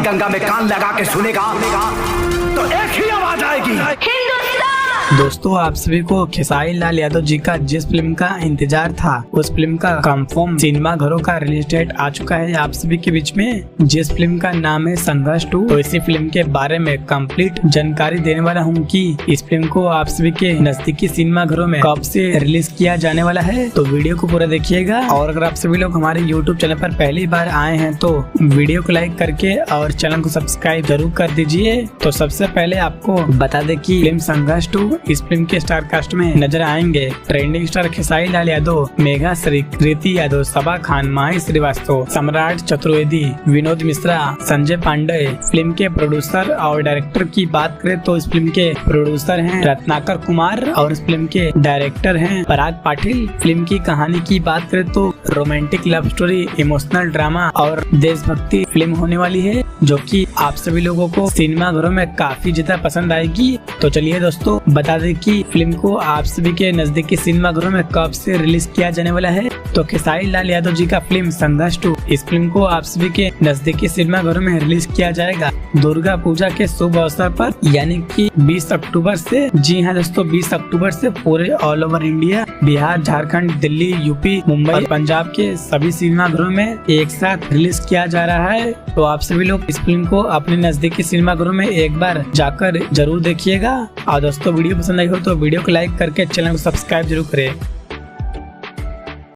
गंगा में कान लगा के सुनेगा तो एक ही आवाज आएगी, दोस्तों आप सभी को खेसारी लाल यादव जी का जिस फिल्म का इंतजार था उस फिल्म का कंफर्म सिनेमा घरों का रिलीज डेट आ चुका है आप सभी के बीच में। जिस फिल्म का नाम है संघर्ष 2। तो इसी फिल्म के बारे में कंप्लीट जानकारी देने वाला हूँ कि इस फिल्म को आप सभी के नजदीकी सिनेमा घरों में कब से रिलीज किया जाने वाला है। तो वीडियो को पूरा देखिएगा। और अगर आप सभी लोग हमारे यूट्यूब चैनल पर पहली बार आए हैं तो वीडियो को लाइक करके और चैनल को सब्सक्राइब जरूर कर दीजिए। तो सबसे पहले आपको बता दें कि फिल्म संघर्ष 2 इस फिल्म के स्टार कास्ट में नजर आएंगे ट्रेंडिंग स्टार खेसारी लाल यादव, मेघा श्री, कृति यादव, सबा खान, माही श्रीवास्तव, सम्राट चतुर्वेदी, विनोद मिश्रा, संजय पांडे। फिल्म के प्रोड्यूसर और डायरेक्टर की बात करें तो इस फिल्म के प्रोड्यूसर हैं रत्नाकर कुमार और इस फिल्म के डायरेक्टर हैं पराग पाटिल। फिल्म की कहानी की बात करें तो romantic love story, emotional drama और देशभक्ति फिल्म होने वाली है जो कि आप सभी लोगों को सिनेमा घरों में काफी ज्यादा पसंद आएगी। तो चलिए दोस्तों बता दें कि फिल्म को आप सभी के नजदीकी सिनेमा घरों में कब से रिलीज किया जाने वाला है। तो खेसारी लाल यादव जी का फिल्म संघर्ष 2 इस फिल्म को आप सभी के नजदीकी सिनेमा घरों में रिलीज किया जाएगा दुर्गा पूजा के शुभ अवसर पर, यानी कि 20 अक्टूबर से। जी हाँ दोस्तों, 20 अक्टूबर से पूरे all over India, Bihar, Jharkhand, Delhi, UP, Mumbai और पंजाब के सभी सिनेमा घरों में एक साथ रिलीज किया जा रहा है। तो आप सभी लोग इस फिल्म को अपने नजदीकी सिनेमा घरों में एक बार जाकर जरूर देखिएगा। और दोस्तों वीडियो पसंद आई हो तो वीडियो को लाइक करके चैनल को सब्सक्राइब जरूर करें।